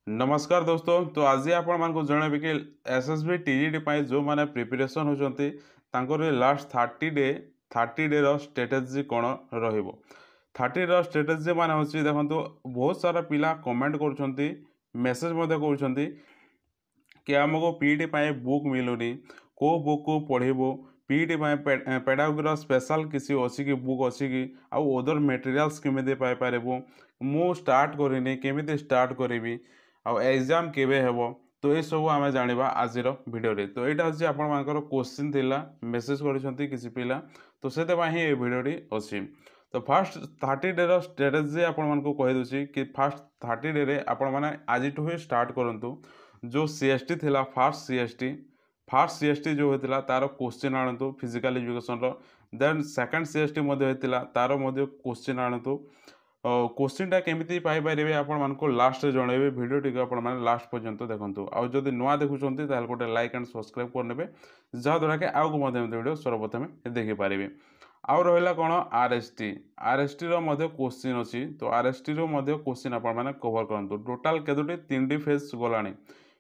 नमस्कार दोस्तों। तो आज आपण मानक जनबी कि एसएसबी टीजीटी पाई जो माने प्रिपरेशन होचंती तांकर लास्ट 30 डे रो स्ट्रेटजी कोन रहिबो। 30 रो स्ट्रेटजी माने होची देखंतु बहुत सारा पिला कमेंट करछंती, मेसेज मध्ये करछंती कि आमको पीईटी पाए बुक मिलूनी, को बुक को पढ़ो, पीईटी पाए पेडागोगी स्पेशल किसी अच्छी कि बुक अच्छी कि आउ अदर मटेरियल्स केमी पाइपर मु स्टार्ट करनी केमी स्टार्ट करी आउ एग्जाम केबे हेबो। तो ये सब आम जाना आज भिडियो। तो यहाँ हूँ आपर क्वेश्चन थिला मेसेज कर किसी पिला, तो से ही भिडियोटी अच्छी। तो फास्ट 30 डे रो स्ट्रेटेजी आपण कहीदे कि फास्ट 30 डे रे आपण मैंने आज ही स्टार्ट करूँ। जो सीएसटी थिला फास्ट सीएसटी जो होता तार क्वेश्चन आणतु फिजिकल एजुकेशन रो। देन सेकंड सीएसटी होता तार क्वेश्चन आणतु। क्वेश्चनटा केमी पाइपर आपण मानको लास्ट जनइबे वीडियो टी आपण माने लास्ट पर्यंत देखंतु। आउ जदि नुआ देखुचंती ताल गोटे लाइक एंड सब्सक्राइब करनेबे जहाँद्वारा कि आउ को वीडियो सर्वप्रथम देखि पारिबे। आउ रहिला कोन आरएसटी रो मध्ये क्वेश्चन अछि। तो आरएसटी रो मध्ये क्वेश्चन आपण माने कवर करंतु। टोटल केतोटी 3टी फेज गलानी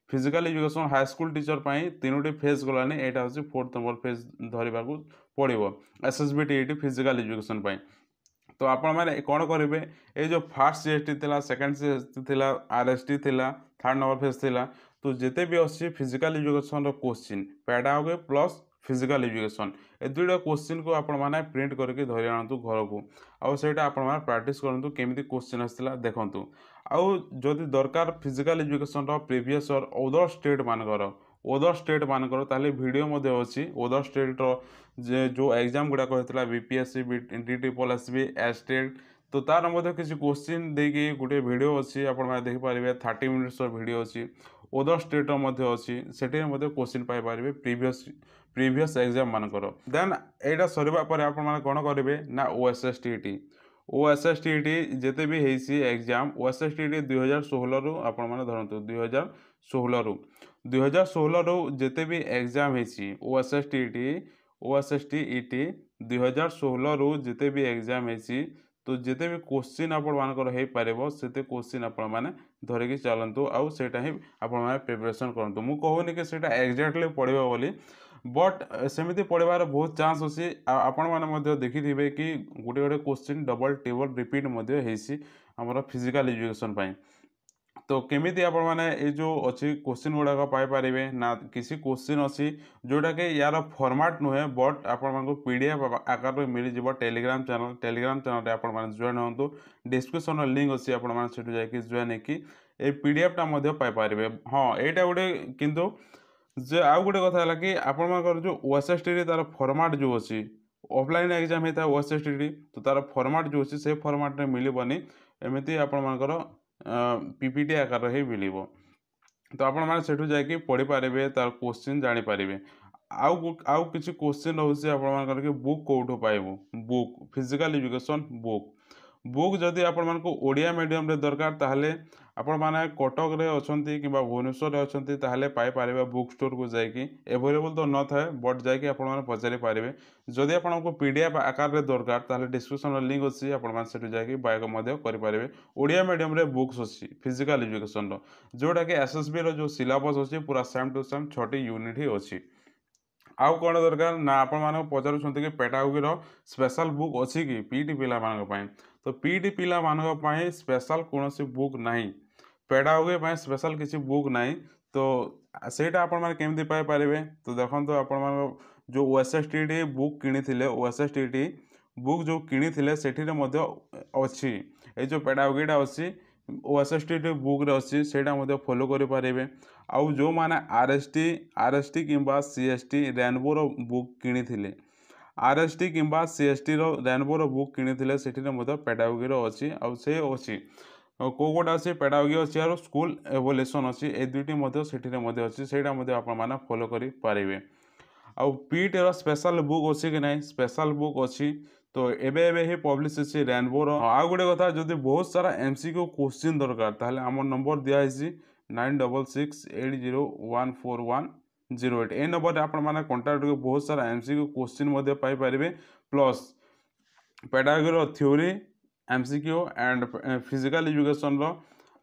physical education high school teacher पाई 3टी फेज गलानी। एटा होछि 4th नंबर फेज धरिबाकू पड़िबो एसएसबी टीईटी फिजिकल एजुकेशन पाई। तो आपण मैंने कौन करेंगे ये जो फास्ट सीएसटी थिला, सेकंड सीएसटी थिला, आरएसटी थिला, थर्ड नंबर फेज थिला। तो जिते भी अच्छी physical education question pedagogy plus physical education ए दुईटा क्वेश्चन को आपण मैंने प्रिंट करके धरी आणतु घर को। आउ सेटा आपण मैंने प्रैक्टिस करंतु केमिति क्वेश्चन आसला देखंतु। आउ जदि दरकार फिजिकल एजुकेशन प्रीवियस और अदर स्टेट मानकर ताले वीडियो मध्ये अछि अदर स्टेट रो जो एग्जाम गुड़ा होता बीपीएससी डीटीपीएससी एस्टेट। तो तार मध्य किसी क्वेश्चन देकी गोटे वीडियो अच्छी आप देखिपारे 30 मिनिट्स वीडियो अच्छी अदर स्टेट अच्छी से क्वेश्चन पाइपर प्रीवियस एग्जाम मानकर। देन यहाँ सरिबा परे आपण माने कोन करेंगे ना ओएसएसटीटी जिते भी होती एग्जाम ओएसएसटीटी 2016 रु आपण माने धरतु 2016 रु जिते भी एग्जाम होती ओएसएसटीटी 2016 रु जिते भी एग्जाम होती। तो जिते भी क्वेश्चन आपण मानकर हो पारिबो सेते क्वेश्चन आपण माने धरिकी चलंतु आउ सेटा ही आपण माने प्रिपरेशन करंतु। मु कहूनी कि सेटा एक्जाक्टली पढ़िबो बोली, बट सेमिति पढ़िबार बहुत चांस अछि। आपण माने मध्ये देखिथिबे कि गोटे गोटे क्वेश्चन डबल टेबल रिपीट मध्ये हेसी हमर फिजिकल एजुकेशन पाई। तो केमिति आपण माने ए जो अच्छी क्वेश्चन गुड़ाक पाइपर ना किसी क्वेश्चन अच्छी जोटा कि यार फॉर्मेट नुहे बट आपण पीडीएफ आकार मिल जाव टेलीग्राम चैनल आपण माने जॉइन होंतु। डिस्क्रिप्शन लिंक अच्छी आपण माने सेठु जाके जॉइन होकि ए पीडीएफटा मध्ये पाइपर। हाँ एटा गोटे किंतु जे आउ गोटे कथा है कि आपण मानकर जो ओएसएसटी तार फॉर्मेट जो अच्छी ऑफलाइन एग्जाम होता है ओएसएसटी तो तार फॉर्मेट जो अच्छी से फॉर्मेट में मिलबनी एमती आपण मानकर पीपीटी आकार ही मिल। तो आपण मैंने सेठू जाकि पढ़ी पारे तार क्वेश्चन जानीपारे। आउ किसी क्वेश्चन रोचे आप बुक कौटू पाइबू बुक फिजिकल एजुकेशन बुक जदि आपण मानक ओडिया मीडियम रे दरकार ताहले आपण माने कटक रे अछंती कि भुवनेश्वर रे अछंती ताहले पाई पारिबा बुक स्टोर को जाकि अवेलेबल तो न थाए बट जाकि आपण माने पचारि पारिबे। जदि आपनको पीडीएफ आकार रे दरकार ताहले डिस्क्रिप्शन लिंक अछि आपण माने सेठु जाकि बाय मध्ये करि पारिबे। ओडिया मीडियम रे बुक्स अछि फिजिकल एजुकेशन रो जोटा कि एसएसबी रो जो सिलेबस अछि पूरा सेम टू सेम 6टी यूनिट ही अछि। आउ कौन दरकार ना आपण मानक पचारुछंती कि पेडागोगी रो स्पेशल बुक अछि कि पीटी पिला मानक पई। तो पीटी पिला मानक पई स्पेशल कोनोसी बुक नाही, पेडागोगी पई स्पेशल किसी बुक नाही। तो सेटा आपण माने केमति पाई पारिबे। तो देखंतु आपण मानक जो ओएसएसटीटी बुक किनिथिले ओएसएसटीटी बुक जो किनिथिले सेठी रे मध्ये अछि ए जो पेडागोगीटा अछि ओएसएसटीटी बुक रे अछि सेटा मध्ये फॉलो करि पारिबे। आउ जो माने आरएसटी किंबा सीएसटी रेनबो रो बुक किनिथिले आरएसटी किंबा सीएसटी रो रेनबो रो बुक किनिथिले सेठी रे मध्ये पेडागोगी रो अछि आउ से अछि को गोटा अछि पेडागोगी अछि आरो स्कूल एवोल्यूशन अछि ए दुइटी मध्ये सेठी रे मध्ये अछि सेटा मध्ये आपण माने फॉलो करि पारिबे। आउ पीटी रो स्पेशल बुक अछि कि नै स्पेशल बुक अछि। तो एबे ही पब्लिश अछि रेनबो रो। आउ गोटे कथा जदि बहुत सारा एमसीक्यू क्वेश्चन दरकार ताहले हमर नंबर दिया हिसी 9668014108 ए नंबर आपण माने कांटेक्ट करके बहुत सारा एमसीक्यू क्वेश्चन मध्ये पाई परिबे प्लस पेडागोगी रो theory MCQ and physical education रो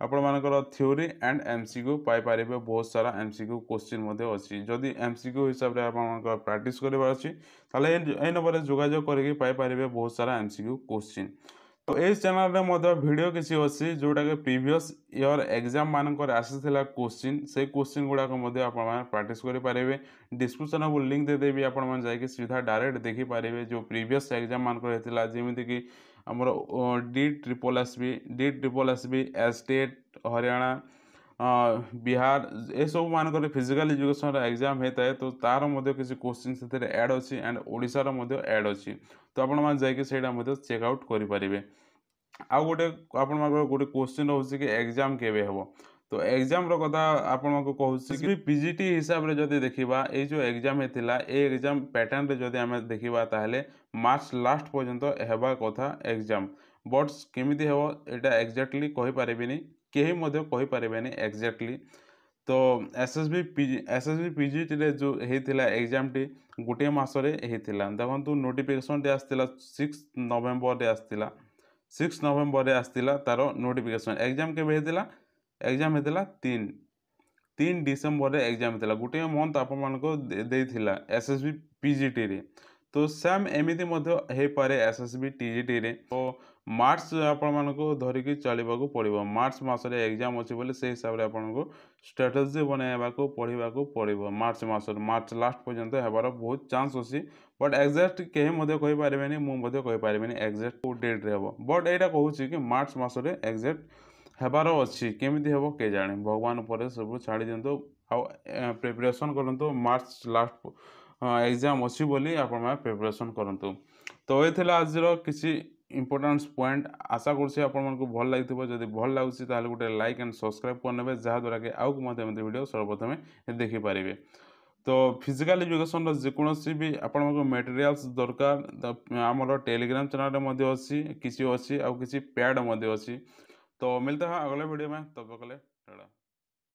ଆପଣମାନଙ୍କର ଥିଓରି ଆଣ୍ଡ MCQ ପାଇପାରିବେ। ବହୁତ ସାରା MCQ କୋଶ୍ଚିନ୍ ମଧ୍ୟ ଅଛି। ଯଦି MCQ ହିସାବରେ ଆପଣଙ୍କର ପ୍ରାକ୍ଟିସ୍ କରିବାର ଅଛି ତାହେଲେ ଏଇ ନମ୍ବରରେ ଯୋଗାଯୋଗ କରିକି ପାଇପାରିବେ ବହୁତ ସାରା MCQ କୋଶ୍ଚିନ୍। तो ये चैनल में वीडियो किसी अच्छी जोटा कि प्रीवियस ईयर एग्जाम मानकर आसीथिला क्वेश्चन से क्वेश्चन गुड़ाक प्राक्टिस करेंगे। डिस्क्रिप्शन को लिंक देदेवी आपण जाकि सीधा डायरेक्ट देखिपारे जो प्रीवियस एग्जाम मानकर जमीती कि आमर DSSB स्टेट हरियाणा बिहार ये सब मानक फिजिकल एजुकेशन एग्जाम होता है तो तार किसी क्वेश्चन से ऐड अच्छी एंड ओडिशार ऐड अच्छी तो आपण जाकि चेकआउट करेंगे। आउ गोटे आप गोटे क्वेश्चन रोचे कि एग्जाम केवे हम तो एग्जाम कथा आपन को कहूँ कि पीजीटी हिसाब से जब देखा ये जो एग्जाम होता है एग्जाम पैटर्न रे जदि आम देखा ताहले मार्च लास्ट पर्यंत हेबा कथा एग्जाम बट केमिति हेबो एटा एक्जाक्टली कहि पारेबिनी केही मध्य कहि पारेबेनी एक्जाक्टली। तो एसएसबी पीजीटी रे जो हेतिला एग्जाम टी गोटे मासरे हेतिला देखंतु नोटिफिकेशन टी आस्तिला 6 नवेम्बर रे आस्तिला 6 नवेम्बर रे आस्तिला तार नोटिफिकेशन एग्जाम केबे हेतिला एग्जाम हेतिला 3 डिसेम्बर रे एग्जाम हेतिला गोटे मंथ आपण मानको देइथिला एसएसबी पीजीटी रे। तो सेम एमिति मध्य हे पारे एसएसबी टीजीटी रे तो मार्च आपण मानको धरिकी चलिबाको पड़िबो मार्च मासरे एग्जाम अछि बोले से हिसाब रे आपनको स्ट्रेटजी बनाइबाको पढ़िबाको पड़िबो मार्च मासर मार्च लास्ट पर्यंत हेबार बहुत चांस अछि बट एक्जाक्ट केही मध्य कहि पारेबेनी मु मध्य कहि पारेबेनी एक्जाक्ट डेट रे हेबो बट एटा कहूची कि मार्च मासरे एक्जाक्ट हेबार अछि केमिति हेबो के जाने भगवान ऊपर सब छाड़ी दियंतो आ प्रिपरेशन करंतो मार्च लास्ट एग्जाम अच्छी बोली आपण प्रिपरेशन करंतु। तो ये आज किसी इंपोर्टेंट पॉइंट आशा करुँचे आपको भल लगे जब भल लगुच गोटे लाइक एंड सब्सक्राइब करने जहाँद्वारा कि आउ वीडियो सर्वप्रथम देखिपारे। तो फिजिकल एजुकेशन जेकोसी भी आपको मटेरियल्स दरकार आमर टेलीग्राम चैनल अच्छी किसी अच्छी आउ किसी पैड अच्छी। तो मिलता है अगले वीडियो में तब तक के लिए टाटा।